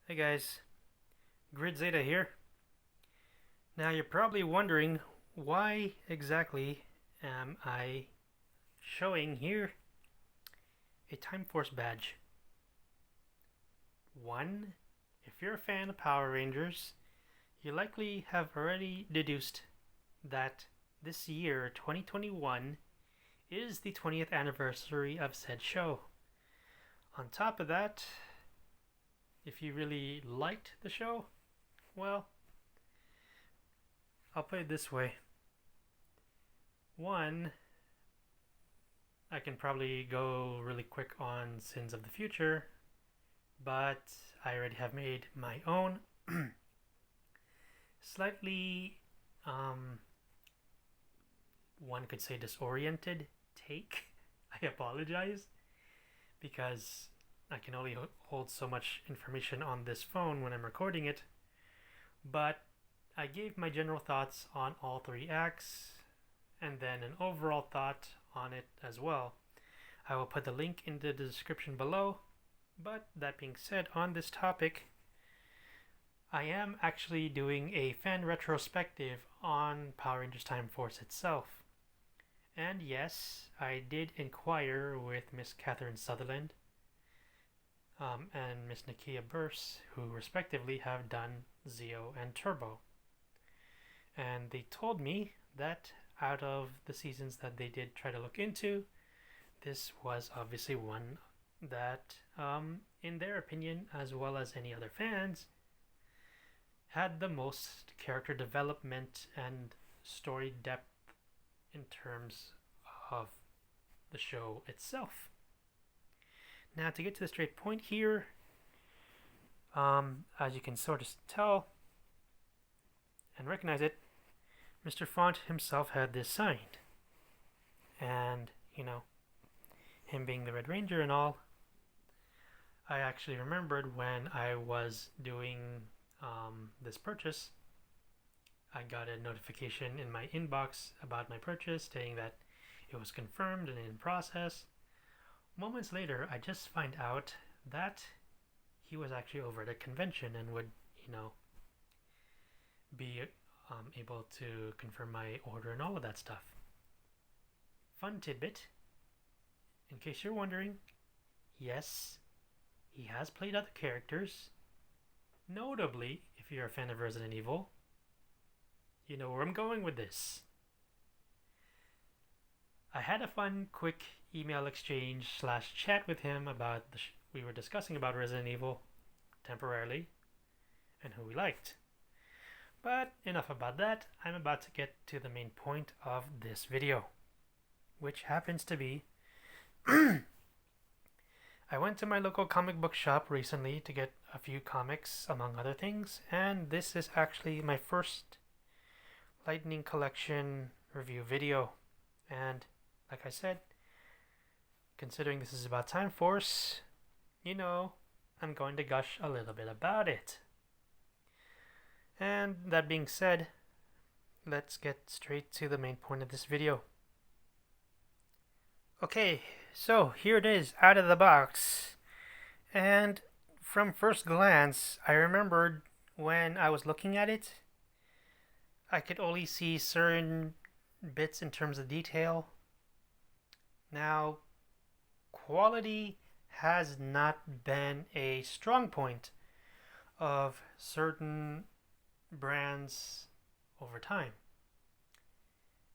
Hey guys, Grid Zeta here. Now you're probably wondering why exactly am I showing here a Time Force badge? One, if you're a fan of Power Rangers, you likely have already deduced that this year, 2021, is the 20th anniversary of said show. On top of that, if you really liked the show, well, I'll put it this way. One, I can probably go really quick on Sins of the Future, but I already have made my own slightly, one could say, disoriented take. I apologize because I can only hold so much information on this phone when I'm recording it, but I gave my general thoughts on all three acts and then an overall thought on it as well. I will put the link in the description below, but that being said, on this topic, I am actually doing a fan retrospective on Power Rangers Time Force itself. And yes, I did inquire with Miss Catherine Sutherland and Miss Nakia Burse, who respectively have done Zeo and Turbo. And they told me that out of the seasons that they did try to look into, this was obviously one that, in their opinion, as well as any other fans, had the most character development and story depth in terms of the show itself. Now, to get to the straight point here, as you can sort of tell and recognize it, Mr. Font himself had this signed. And, him being the Red Ranger and all, I actually remembered when I was doing this purchase, I got a notification in my inbox about my purchase stating that it was confirmed and in process. Moments later, I just find out that he was actually over at a convention and would, be able to confirm my order and all of that stuff. Fun tidbit, in case you're wondering, yes, he has played other characters. Notably, if you're a fan of Resident Evil, you know where I'm going with this. I had a fun, quick email exchange / chat with him about we were discussing about Resident Evil temporarily and who we liked. But enough about that. I'm about to get to the main point of this video, which happens to be I went to my local comic book shop recently to get a few comics, among other things, and this is actually my first Lightning Collection review video. And like I said, considering this is about Time Force, I'm going to gush a little bit about it. And that being said, let's get straight to the main point of this video. Okay, so here it is out of the box. And from first glance, I remembered when I was looking at it, I could only see certain bits in terms of detail. Now, quality has not been a strong point of certain brands over time.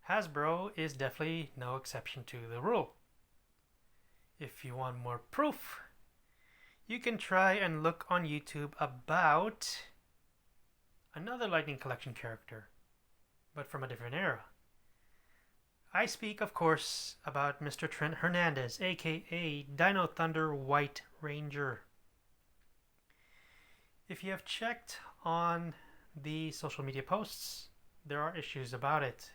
Hasbro is definitely no exception to the rule. If you want more proof, you can try and look on YouTube about another Lightning Collection character, but from a different era. I speak, of course, about Mr. Trent Hernandez, aka Dino Thunder White Ranger. If you have checked on the social media posts, there are issues about it.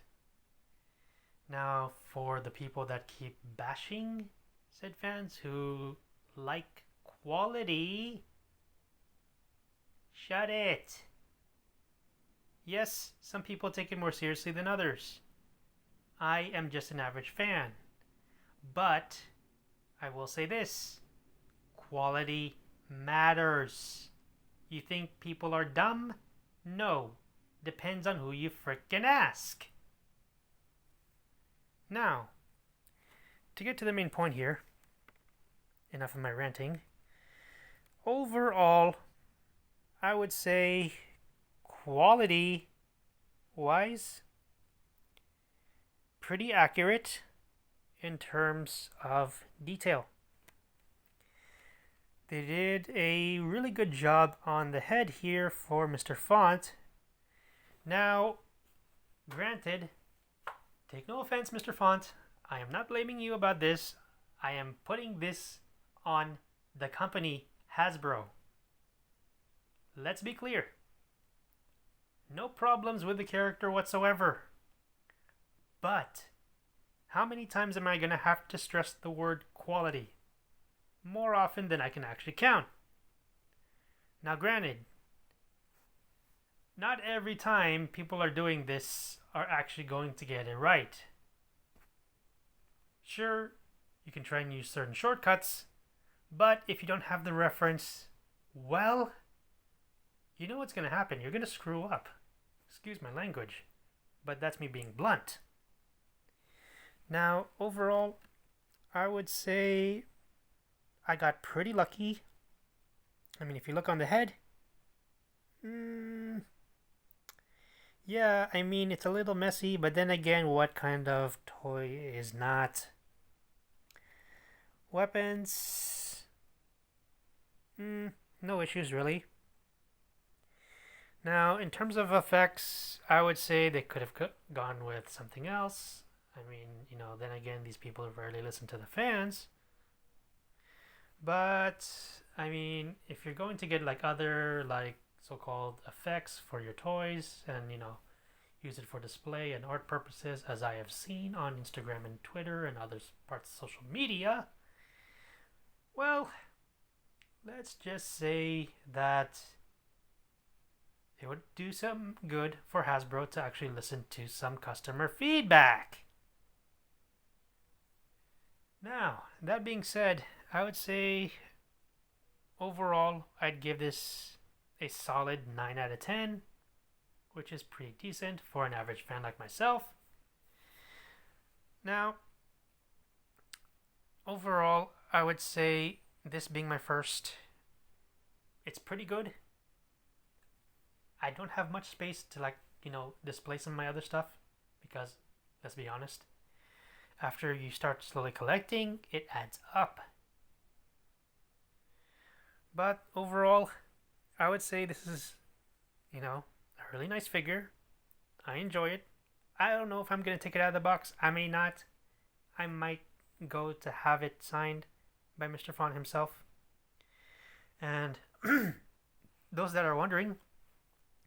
Now, for the people that keep bashing said fans who like quality, shut it. Yes, some people take it more seriously than others. I am just an average fan. But I will say this: quality matters. You think people are dumb? No. Depends on who you frickin' ask. Now, to get to the main point here, enough of my ranting. Overall, I would say quality wise, pretty accurate in terms of detail. They did a really good job on the head here for Mr. Font. Now, granted, take no offense, Mr. Font, I am not blaming you about this. I am putting this on the company Hasbro. Let's be clear. No problems with the character whatsoever. But how many times am I going to have to stress the word quality? More often than I can actually count. Now granted, not every time people are doing this are actually going to get it right. Sure, you can try and use certain shortcuts, but if you don't have the reference, well, you know what's going to happen. You're going to screw up. Excuse my language, but that's me being blunt. Now, overall, I would say I got pretty lucky. I mean, if you look on the head, yeah, I mean, it's a little messy, but then again, what kind of toy is not? Weapons, no issues really. Now, in terms of effects, I would say they could have gone with something else. I mean, then again, these people rarely listen to the fans. But, I mean, if you're going to get other so-called effects for your toys and, use it for display and art purposes, as I have seen on Instagram and Twitter and other parts of social media, well, let's just say that it would do some good for Hasbro to actually listen to some customer feedback. Now, that being said, I would say overall I'd give this a solid 9 out of 10, which is pretty decent for an average fan like myself. Now, overall, I would say this being my first, it's pretty good. I don't have much space to display some of my other stuff because, let's be honest, after you start slowly collecting, it adds up. But overall, I would say this is, a really nice figure. I enjoy it. I don't know if I'm going to take it out of the box. I may not. I might go to have it signed by Mr. Font himself. And those that are wondering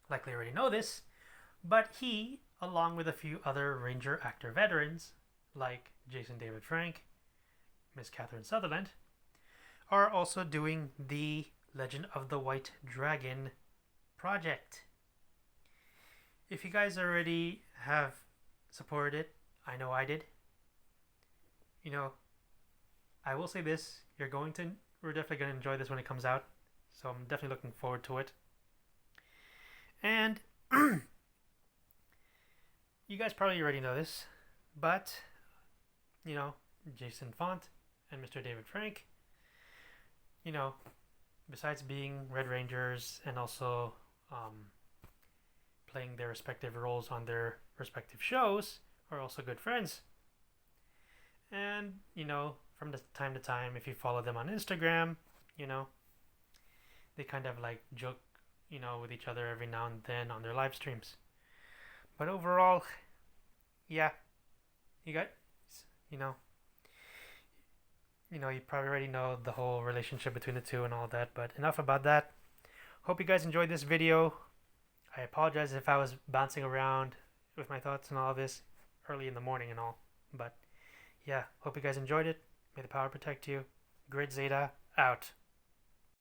likely already know this, but he, along with a few other Ranger actor veterans like Jason David Frank, Miss Catherine Sutherland, are also doing the Legend of the White Dragon project. If you guys already have supported it, I know I did. I will say this, we're definitely going to enjoy this when it comes out, so I'm definitely looking forward to it. And you guys probably already know this, but Jason Font and Mr. David Frank, besides being Red Rangers and also playing their respective roles on their respective shows, are also good friends. And from time to time, if you follow them on Instagram, they kind of joke with each other every now and then on their live streams. But overall, yeah, you got, you probably already know the whole relationship between the two and all that, but enough about that. Hope you guys enjoyed this video. I apologize if I was bouncing around with my thoughts and all this early in the morning and all, but yeah, hope you guys enjoyed it. May the power protect you. Grid Zeta, out.